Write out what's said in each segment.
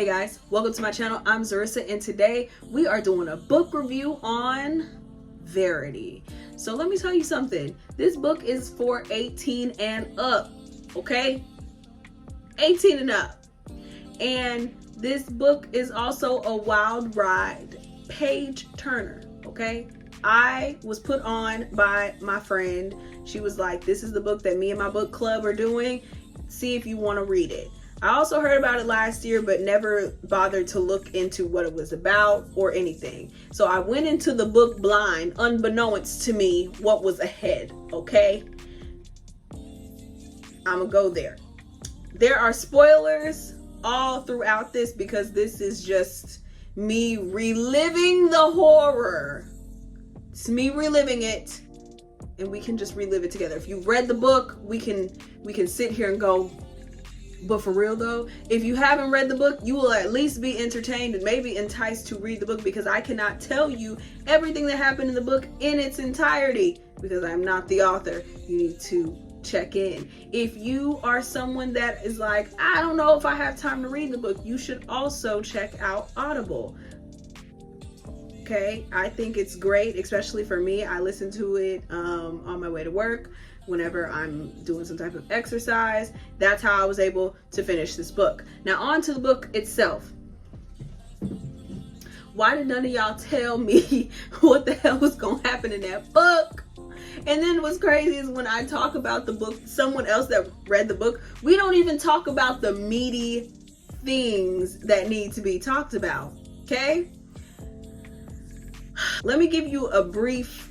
Hey guys, welcome to my channel. I'm Zarissa and today we are doing a book review on Verity. So let me tell you something. This book is for 18 and up, okay? 18 and up. And this book is also a wild ride, page turner, okay? I was put on by my friend. She was like, this is the book that me and my book club are doing. See if you want to read it. I also heard about it last year, but never bothered to look into what it was about or anything. So I went into the book blind, unbeknownst to me what was ahead, okay? I'm gonna go there. There are spoilers all throughout this because this is just me reliving the horror. It's me reliving it, and we can just relive it together. If you've read the book, we can sit here and go. But for real though, if you haven't read the book, you will at least be entertained and maybe enticed to read the book, because I cannot tell you everything that happened in the book in its entirety because I'm not the author. You need to check in. If you are someone that is like, I don't know if I have time to read the book, you should also check out Audible. Okay, I think it's great, especially for me. I listen to it on my way to work, whenever I'm doing some type of exercise. That's how I was able to finish this book. Now on to the book itself. Why did none of y'all tell me what the hell was gonna happen in that book? And then what's crazy is when I talk about the book, someone else that read the book, we don't even talk about the meaty things that need to be talked about, okay? Let me give you a brief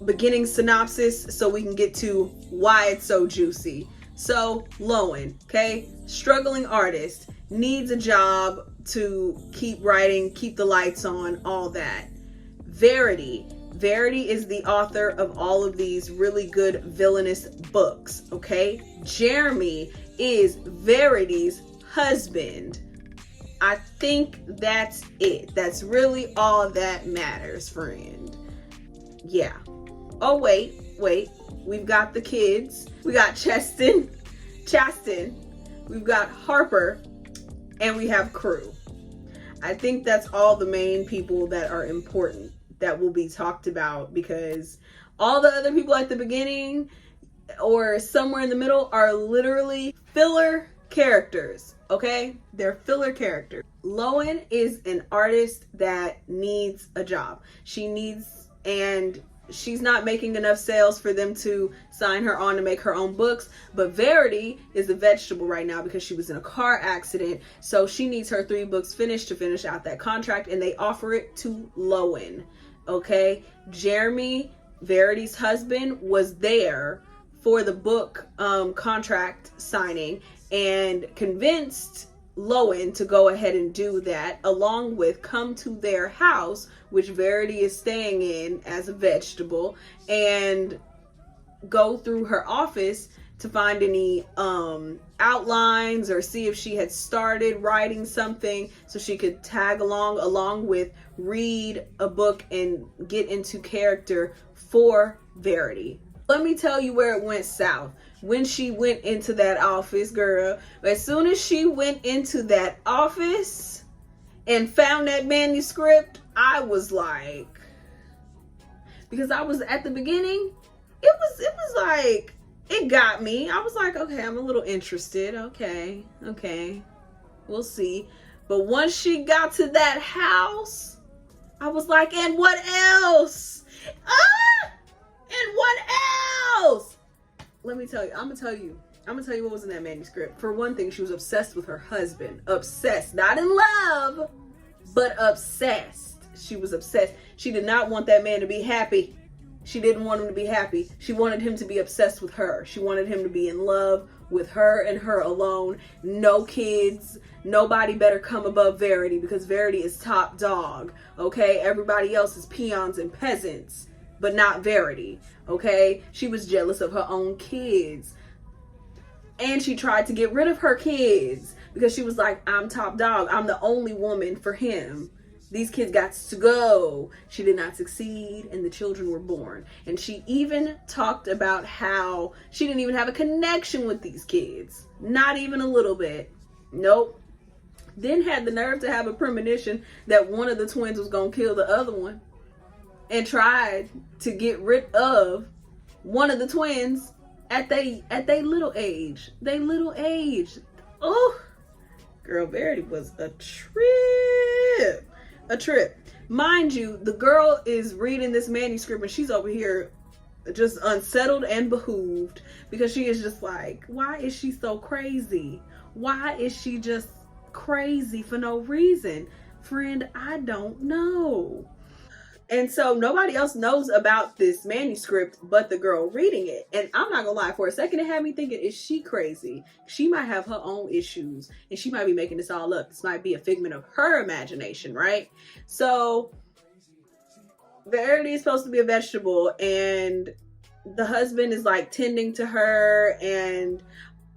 beginning synopsis so we can get to why it's so juicy. So Lowen, okay, struggling artist, needs a job to keep writing, keep the lights on, all that. Verity is the author of all of these really good villainous books, okay? Jeremy is Verity's husband. I think that's it. That's really all that matters, friend. Yeah. Oh, wait. We've got the kids. We got Chasten. We've got Harper. And we have Crew. I think that's all the main people that are important that will be talked about, because all the other people at the beginning or somewhere in the middle are literally filler characters. Okay, they're filler characters. Lowen is an artist that needs a job. And she's not making enough sales for them to sign her on to make her own books. But Verity is a vegetable right now because she was in a car accident. So she needs her 3 books finished to finish out that contract, and they offer it to Lowen. Okay, Jeremy, Verity's husband, was there for the book contract signing and convinced Lowen to go ahead and do that, along with come to their house, which Verity is staying in as a vegetable, and go through her office to find any outlines or see if she had started writing something so she could tag along with read a book and get into character for Verity. Let me tell you where it went south. When she went into that office, girl, as soon as she went into that office and found that manuscript, I was like, because I was at the beginning, it was like, it got me. I was like, okay, I'm a little interested. Okay, we'll see. But once she got to that house, I was like, and what else? And what else? Let me tell you, I'm gonna tell you what was in that manuscript. For one thing, she was obsessed with her husband. Obsessed, not in love, but obsessed. She was obsessed. She did not want that man to be happy. She didn't want him to be happy. She wanted him to be obsessed with her. She wanted him to be in love with her and her alone. No kids. Nobody better come above Verity, because Verity is top dog. Okay, everybody else is peons and peasants, but not Verity. Okay, she was jealous of her own kids, and she tried to get rid of her kids because she was like, I'm top dog, I'm the only woman for him, these kids got to go. She did not succeed, and the children were born. And she even talked about how she didn't even have a connection with these kids, not even a little bit. Nope. then had the nerve to have a premonition that one of the twins was gonna kill the other one, and tried to get rid of one of the twins at they little age. They little age. Oh, girl, Verity was a trip. A trip. Mind you, the girl is reading this manuscript and she's over here just unsettled and behooved, because she is just like, why is she so crazy? Why is she just crazy for no reason? Friend, I don't know. And so nobody else knows about this manuscript but the girl reading it. And I'm not gonna lie, for a second it had me thinking, is she crazy? She might have her own issues and she might be making this all up. This might be a figment of her imagination, right? So Verity is supposed to be a vegetable and the husband is like tending to her. And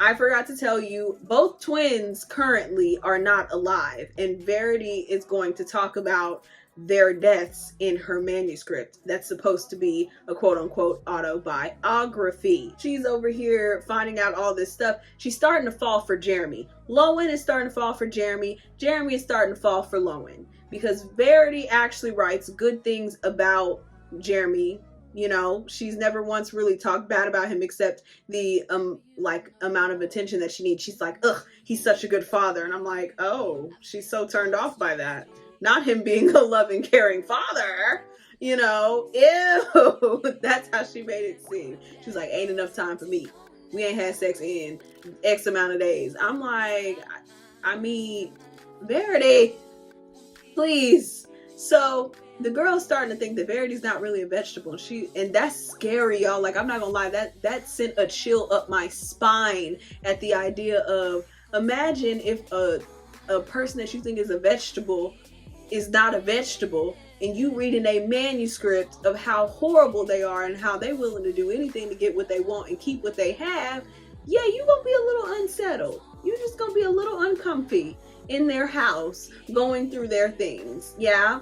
I forgot to tell you, both twins currently are not alive, and Verity is going to talk about their deaths in her manuscript that's supposed to be a quote-unquote autobiography. She's over here finding out all this stuff. She's starting to fall for Jeremy. Lowen is starting to fall for Jeremy. Jeremy is starting to fall for Lowen, because Verity actually writes good things about Jeremy. You know, she's never once really talked bad about him, except the like amount of attention that she needs. She's like, ugh, he's such a good father. And I'm like, oh, she's so turned off by that. Not him being a loving, caring father, you know. Ew. That's how she made it seem. She was like, ain't enough time for me. We ain't had sex in X amount of days. I'm like, I mean, Verity, please. So the girl's starting to think that Verity's not really a vegetable. And that's scary, y'all. Like, I'm not gonna lie, that sent a chill up my spine at the idea of, imagine if a person that you think is a vegetable is not a vegetable, and you reading a manuscript of how horrible they are and how they're willing to do anything to get what they want and keep what they have. Yeah, you gonna be a little unsettled. You're just gonna be a little uncomfy in their house, going through their things. Yeah.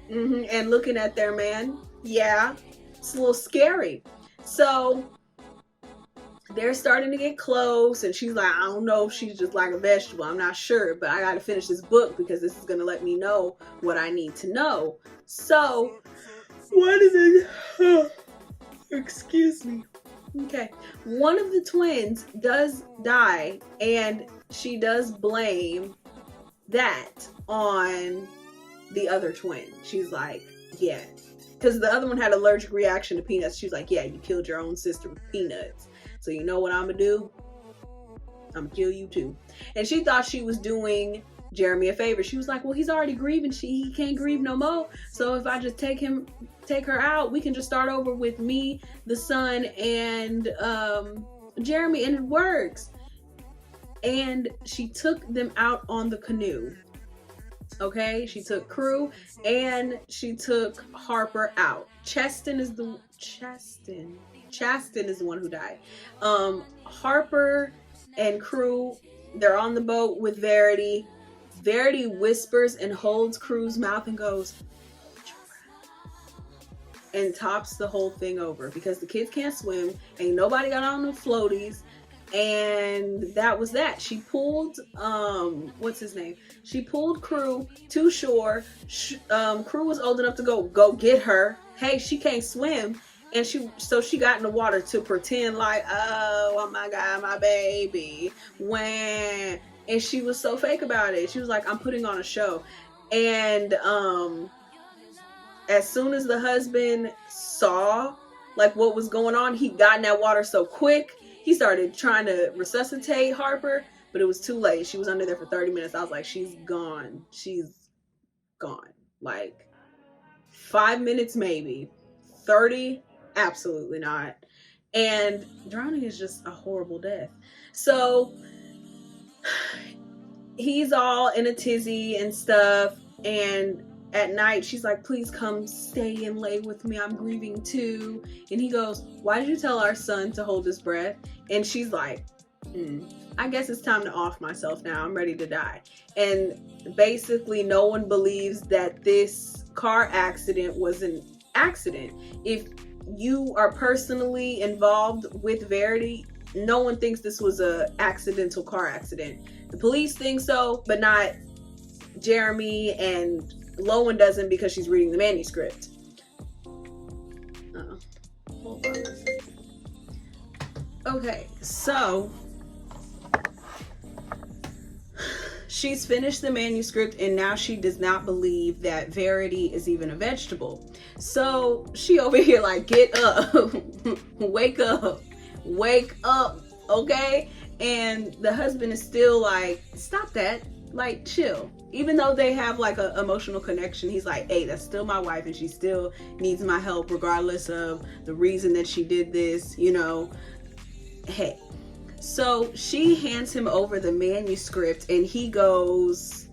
And looking at their man. Yeah. It's a little scary. So they're starting to get close, and she's like, I don't know if she's just like a vegetable. I'm not sure, but I got to finish this book because this is going to let me know what I need to know. So what is it? Excuse me. Okay. One of the twins does die, and she does blame that on the other twin. She's like, yeah, because the other one had allergic reaction to peanuts. She's like, yeah, you killed your own sister with peanuts. So you know what I'm gonna do? I'm gonna kill you too. And she thought she was doing Jeremy a favor. She was like, well, he's already grieving. He can't grieve no more. So if I just take her out, we can just start over with me, the son, and Jeremy, and it works. And she took them out on the canoe. Okay, she took Crew and she took Harper out. Chaston is the one who died. Harper and Crew, they're on the boat with Verity. Verity whispers and holds Crew's mouth and goes, hold your breath, and tops the whole thing over, because the kids can't swim. Ain't nobody got on no floaties. And that was that. She pulled, what's his name? She pulled Crew to shore. Crew was old enough to go get her. Hey, she can't swim. And so she got in the water to pretend like, oh my God, my baby. When, and she was so fake about it. She was like, I'm putting on a show. And as soon as the husband saw like what was going on, he got in that water so quick. He started trying to resuscitate Harper, but it was too late. She was under there for 30 minutes. I was like, she's gone. She's gone. Like 5 minutes maybe. 30? Absolutely not. And drowning is just a horrible death. So he's all in a tizzy and stuff. And at night, she's like, please come stay and lay with me. I'm grieving too. And he goes, why did you tell our son to hold his breath? And she's like, I guess it's time to off myself now. I'm ready to die. And basically, no one believes that this car accident was an accident. If you are personally involved with Verity, no one thinks this was a accidental car accident. The police think so, but not Jeremy, and Lowen doesn't because she's reading the manuscript. Hold on a second. Okay, so she's finished the manuscript and now she does not believe that Verity is even a vegetable. So she over here like, get up, wake up, okay? And the husband is still like, stop that, like chill. Even though they have like an emotional connection, he's like, hey, that's still my wife and she still needs my help regardless of the reason that she did this, you know, hey. So she hands him over the manuscript and he goes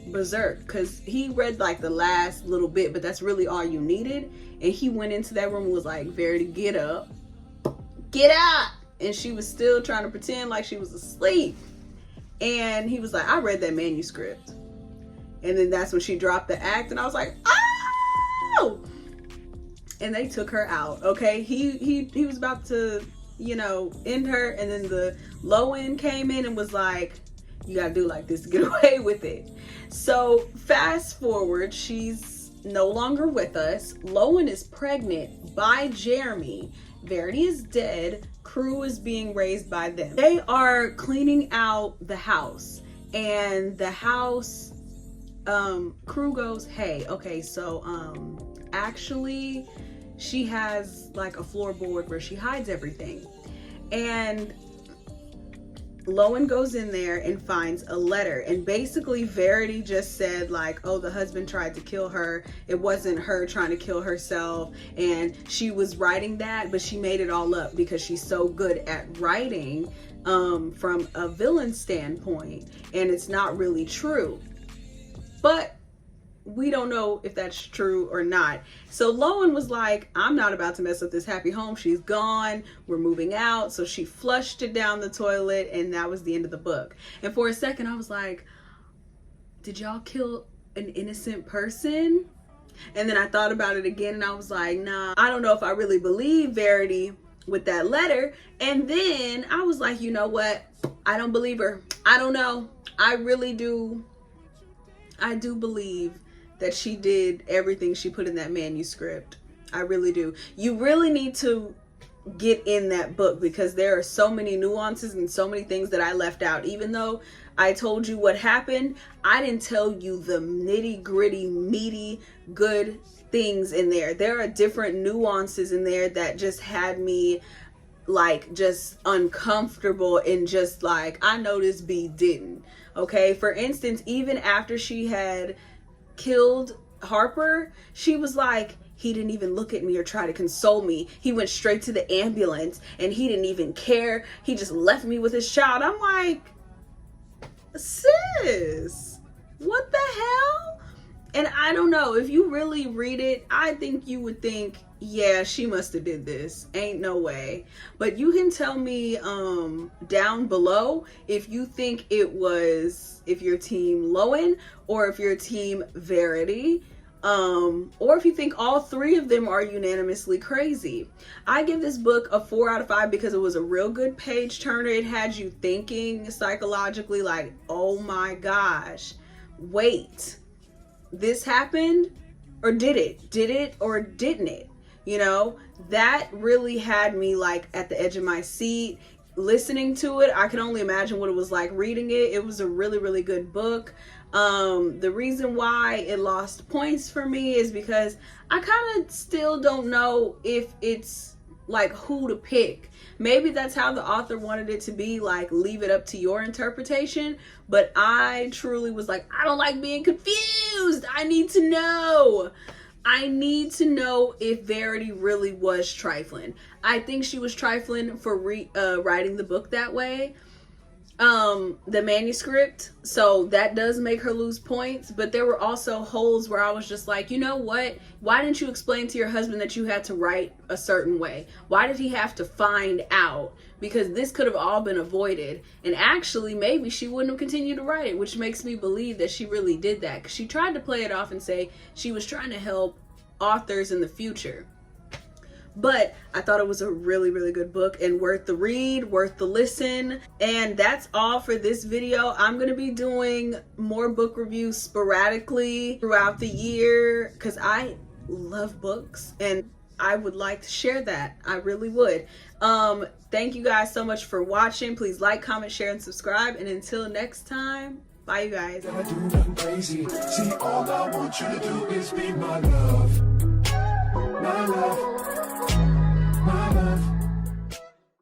berserk because he read like the last little bit, but that's really all you needed. And he went into that room and was like, Verity, get up, get out. And she was still trying to pretend like she was asleep. And he was like, I read that manuscript. And then that's when she dropped the act and I was like, oh! And they took her out, okay? He was about to, you know, end her, and then the Lowen came in and was like, you gotta do like this to get away with it. So fast forward, she's no longer with us. Lowen is pregnant by Jeremy. Verity is dead. Crew is being raised by them. They are cleaning out the house, and the house, Crew goes, hey, okay, so actually she has like a floorboard where she hides everything. And Lowen goes in there and finds a letter, and basically Verity just said like, oh, the husband tried to kill her, it wasn't her trying to kill herself, and she was writing that, but she made it all up because she's so good at writing from a villain standpoint, and it's not really true. But we don't know if that's true or not. So Lowen was like, I'm not about to mess up this happy home. She's gone. We're moving out. So she flushed it down the toilet, and that was the end of the book. And for a second, I was like, did y'all kill an innocent person? And then I thought about it again, and I was like, nah, I don't know if I really believe Verity with that letter. And then I was like, you know what? I don't believe her. I don't know. I really do. I do believe that she did everything she put in that manuscript. I really do. You really need to get in that book because there are so many nuances and so many things that I left out. Even though I told you what happened, I didn't tell you the nitty gritty, meaty, good things in there. There are different nuances in there that just had me like just uncomfortable and just like, I know this B didn't. Okay, for instance, even after she had killed Harper, she was like, he didn't even look at me or try to console me. He went straight to the ambulance and he didn't even care. He just left me with his child. I'm like, sis, what the hell? And I don't know, if you really read it, I think you would think, yeah, she must have did this. Ain't no way. But you can tell me down below if you think it was, if you're team Lowen or if you're team Verity, or if you think all three of them are unanimously crazy. I give this book a 4 out of 5 because it was a real good page turner. It had you thinking psychologically like, oh my gosh, wait, this happened? Or did it? Did it or didn't it? You know, that really had me like at the edge of my seat listening to it. I can only imagine what it was like reading it. It was a really, really good book. The reason why it lost points for me is because I kind of still don't know if it's like who to pick. Maybe that's how the author wanted it to be, like leave it up to your interpretation. But I truly was like, I don't like being confused. I need to know. I need to know if Verity really was trifling. I think she was trifling for writing the book that way. The manuscript. So that does make her lose points. But there were also holes where I was just like, you know what? Why didn't you explain to your husband that you had to write a certain way? Why did he have to find out? Because this could have all been avoided. And actually, maybe she wouldn't have continued to write it, which makes me believe that she really did that. Because she tried to play it off and say she was trying to help authors in the future. but I thought it was a really, really good book and worth the read, worth the listen. And that's all for this video. I'm gonna be doing more book reviews sporadically throughout the year because I love books and I would like to share that. I really would. Thank you guys so much for watching. Please like, comment, share, and subscribe. And until next time, bye you guys. I do nothing crazy. See, all I want you to do is be my love. My love.